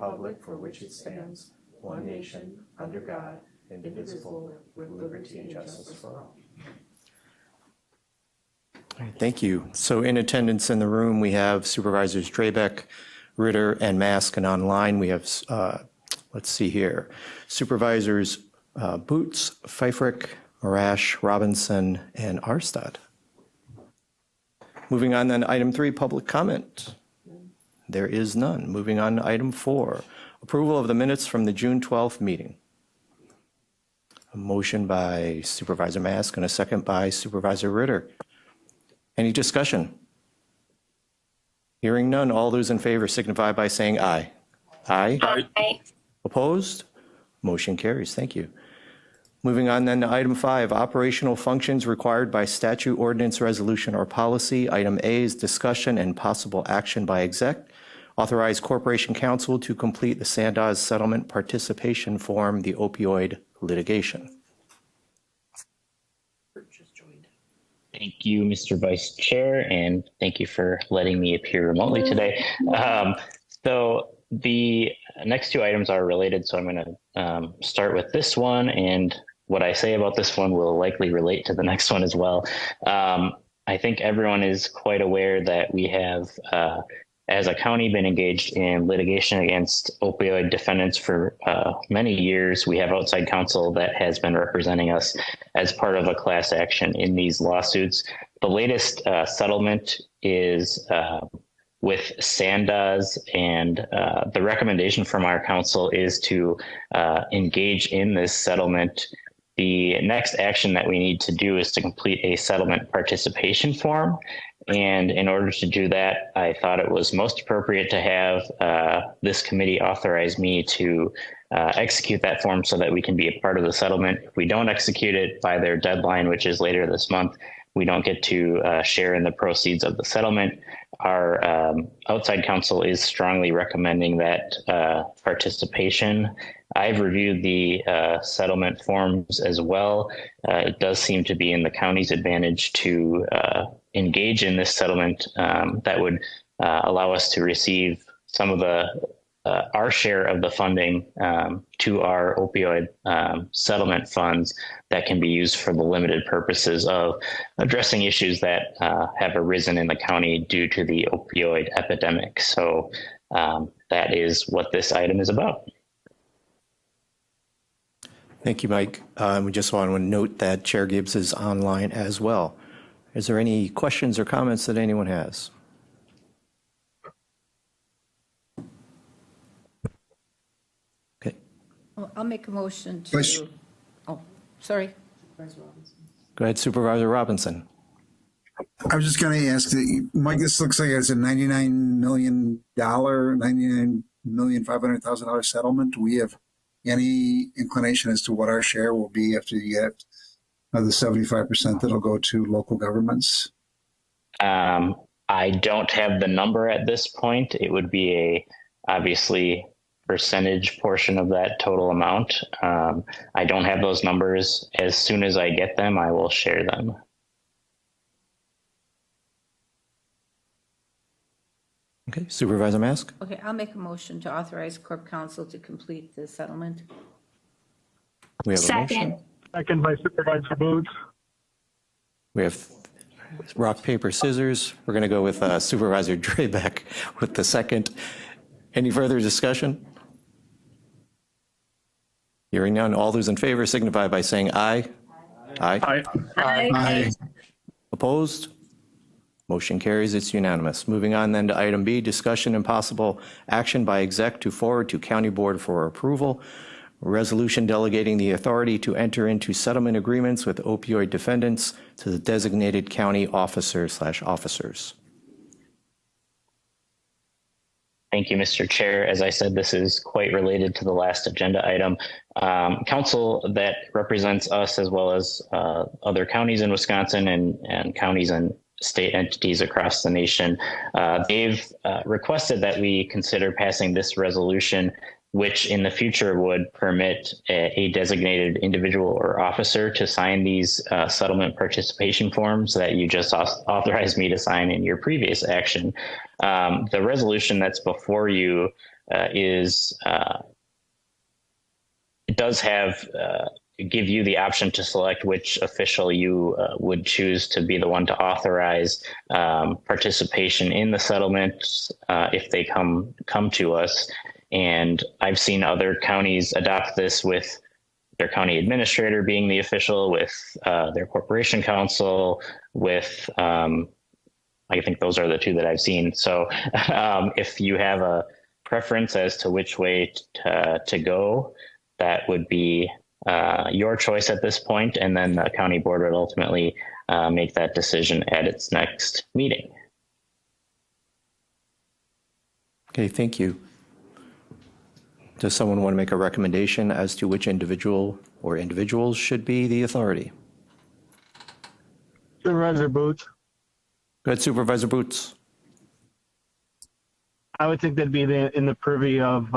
republic for which it stands, one nation, under God, indivisible, with liberty and justice for all. All right, thank you. So in attendance in the room, we have Supervisors Drabek, Ritter, and Mask, and online we have, let's see here, Supervisors Boots, Pfeifferich, Marash, Robinson, and Arstad. Moving on then, item 3, public comment. There is none. Moving on to item 4, approval of the minutes from the June 12th meeting. A motion by Supervisor Mask and a second by Supervisor Ritter. Any discussion? Hearing none, all those in favor signify by saying aye. Aye. Aye. Opposed? Motion carries. Thank you. Moving on then to item 5, operational functions required by statute, ordinance, resolution, or policy. Item A is discussion and possible action by exec. Authorize Corporation Counsel to complete the Sandoz settlement participation form, the opioid litigation. Thank you, Mr. Vice Chair, and thank you for letting me appear remotely today. So the next 2 items are related, so I'm going to start with this one, and what I say about this one will likely relate to the next one as well. I think everyone is quite aware that we have, as a county, been engaged in litigation against opioid defendants for many years. We have outside counsel that has been representing us as part of a class action in these lawsuits. The latest settlement is with Sandoz, and the recommendation from our counsel is to engage in this settlement. The next action that we need to do is to complete a settlement participation form. And in order to do that, I thought it was most appropriate to have this committee authorize me to execute that form so that we can be a part of the settlement. If we don't execute it by their deadline, which is later this month, we don't get to share in the proceeds of the settlement. Our outside counsel is strongly recommending that participation. I've reviewed the settlement forms as well. It does seem to be in the county's advantage to engage in this settlement that would allow us to receive some of the our share of the funding to our opioid settlement funds that can be used for the limited purposes of addressing issues that have arisen in the county due to the opioid epidemic. So that is what this item is about. Thank you, Mike. We just want to note that Chair Gibbs is online as well. Is there any questions or comments that anyone has? Okay. Well, I'll make a motion to, sorry. Go ahead, Supervisor Robinson. I was just going to ask, Mike, this looks like it's a $99 million, $99,500,000 settlement. Do we have any inclination as to what our share will be after you get the 75% that'll go to local governments? I don't have the number at this point. It would be a obviously percentage portion of that total amount. I don't have those numbers. As soon as I get them, I will share them. Okay, Supervisor Mask. Okay, I'll make a motion to authorize Corp Counsel to complete the settlement. We have a Second. motion. Second by Supervisor Boots. We have rock, paper, scissors. We're going to go with Supervisor Drabek with the second. Any further discussion? Hearing none, all those in favor signify by saying aye. Aye. Aye. Opposed? Motion carries. It's unanimous. Moving on then to item B, discussion and possible action by exec to forward to County Board for approval. Resolution delegating the authority to enter into settlement agreements with opioid defendants to the designated county officer/officers. Thank you, Mr. Chair. As I said, this is quite related to the last agenda item. Council that represents us as well as other counties in Wisconsin and counties and state entities across the nation, they've requested that we consider passing this resolution, which in the future would permit a designated individual or officer to sign these settlement participation forms that you just authorized me to sign in your previous action. The resolution that's before you is it does have give you the option to select which official you would choose to be the one to authorize participation in the settlements if they come to us. And I've seen other counties adopt this with their county administrator being the official, with their corporation counsel, with I think those are the two that I've seen. So if you have a preference as to which way to go, that would be your choice at this point, and then the county board would ultimately make that decision at its next meeting. Okay, thank you. Does someone want to make a recommendation as to which individual or individuals should be the authority? Supervisor Booth. Go ahead, Supervisor Boots. I would think that'd be in the privy of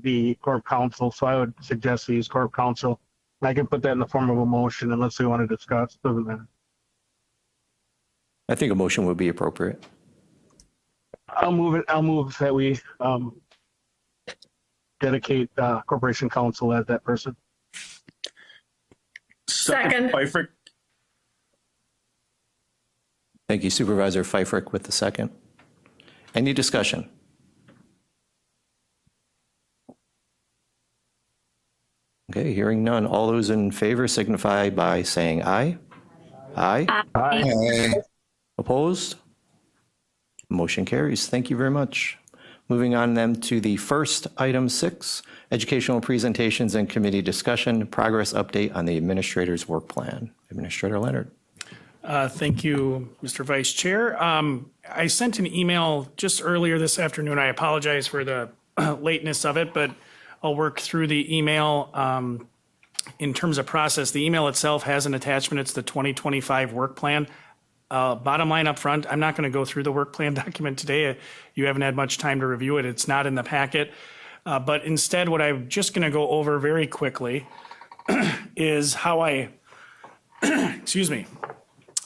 the corp counsel, so I would suggest we use corp counsel. I can put that in the form of a motion unless we want to discuss. Doesn't matter. I think a motion would be appropriate. I'll move it. I'll move that we dedicate corporation counsel as that person. Second. Pfeiffer. Thank you, Supervisor Pfeiffer with the second. Any discussion? Okay, hearing none. All those in favor signify by saying aye. Aye. Aye. Opposed? Motion carries. Thank you very much. Moving on then to the first item 6, educational presentations and committee discussion, progress update on the administrator's work plan. Administrator Leonard. Thank you, Mr. Vice Chair. I sent an email just earlier this afternoon. I apologize for the lateness of it, but I'll work through the email. In terms of process, the email itself has an attachment. It's the 2025 work plan. Bottom line up front, I'm not going to go through the work plan document today. You haven't had much time to review it. It's not in the packet. But instead, what I'm just going to go over very quickly is how I, excuse me,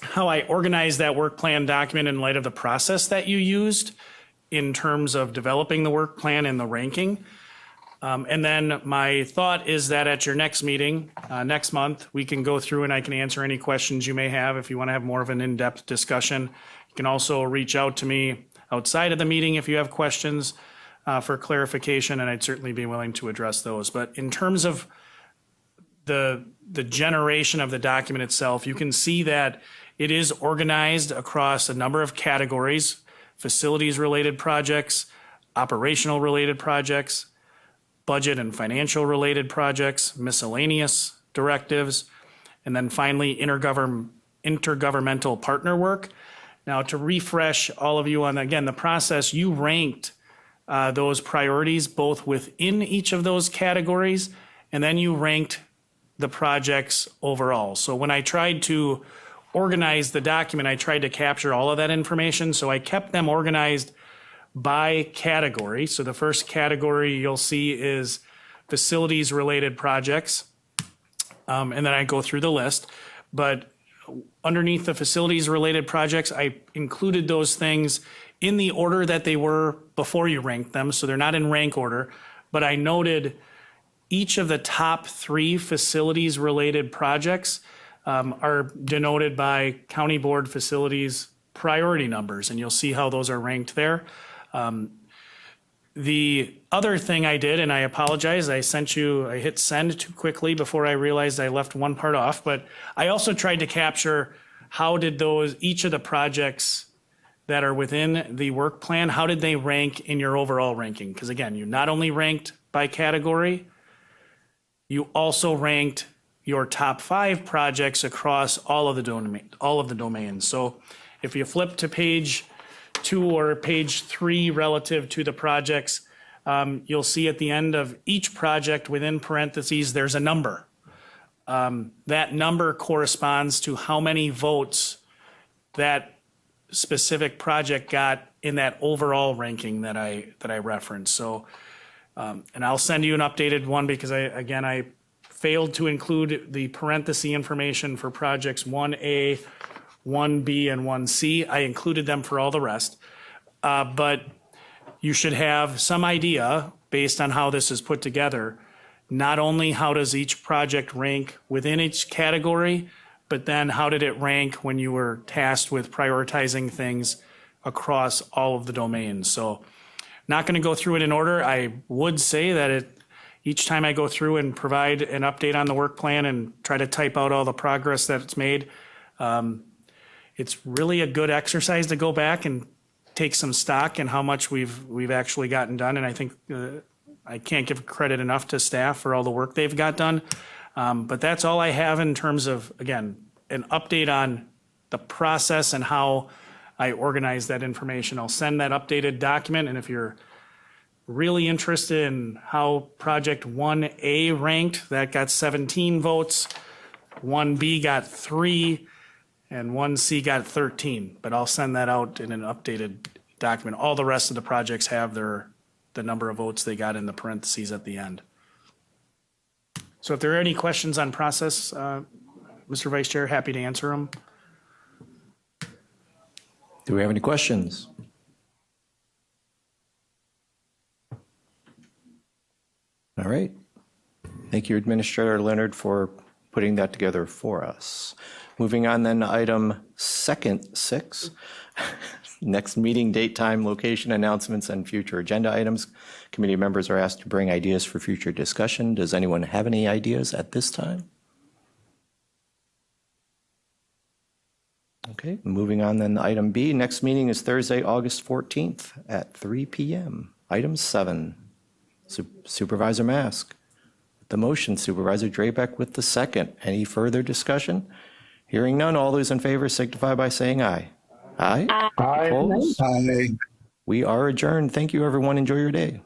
how I organized that work plan document in light of the process that you used in terms of developing the work plan and the ranking. And then my thought is that at your next meeting, next month, we can go through and I can answer any questions you may have if you want to have more of an in-depth discussion. You can also reach out to me outside of the meeting if you have questions for clarification, and I'd certainly be willing to address those. But in terms of the generation of the document itself, you can see that it is organized across a number of categories: facilities-related projects, operational-related projects, budget and financial related projects, miscellaneous directives, and then finally intergovernmental partner work. Now, to refresh all of you on, again, the process, you ranked those priorities both within each of those categories, and then you ranked the projects overall. So when I tried to organize the document, I tried to capture all of that information. So I kept them organized by category. So the first category you'll see is facilities related projects. And then I go through the list, but underneath the facilities related projects, I included those things in the order that they were before you ranked them. So they're not in rank order, but I noted each of the top 3 facilities related projects are denoted by county board facilities priority numbers, and you'll see how those are ranked there. The other thing I did, and I apologize, I hit send too quickly before I realized I left one part off, but I also tried to capture how did each of the projects that are within the work plan, how did they rank in your overall ranking? Because again, you not only ranked by category, you also ranked your top 5 projects across all of the domains. So if you flip to page 2 or page 3 relative to the projects, you'll see at the end of each project within parentheses, there's a number. That number corresponds to how many votes that specific project got in that overall ranking that I referenced. So, and I'll send you an updated one because I failed to include the parenthesis information for projects 1A, 1B, and 1C. I included them for all the rest. But you should have some idea based on how this is put together, not only how does each project rank within each category, but then how did it rank when you were tasked with prioritizing things across all of the domains. So not going to go through it in order. I would say that each time I go through and provide an update on the work plan and try to type out all the progress that's made, it's really a good exercise to go back and take some stock in how much we've actually gotten done. And I think I can't give credit enough to staff for all the work they've got done. But that's all I have in terms of, again, an update on the process and how I organize that information. I'll send that updated document, and if you're really interested in how project 1A ranked, that got 17 votes, 1B got 3, and 1C got 13. But I'll send that out in an updated document. All the rest of the projects have the number of votes they got in the parentheses at the end. So if there are any questions on process, Mr. Vice Chair, happy to answer them. Do we have any questions? All right. Thank you, Administrator Leonard, for putting that together for us. Moving on then to item 6. Next meeting date, time, location, announcements, and future agenda items. Committee members are asked to bring ideas for future discussion. Does anyone have any ideas at this time? Okay, moving on then to item B. Next meeting is Thursday, August 14th at 3 p.m. Item 7, Supervisor Mask. The motion, Supervisor Drabeck with the second. Any further discussion? Hearing none, all those in favor signify by saying aye. Aye? Aye. Opposed? Aye. We are adjourned. Thank you, everyone. Enjoy your day.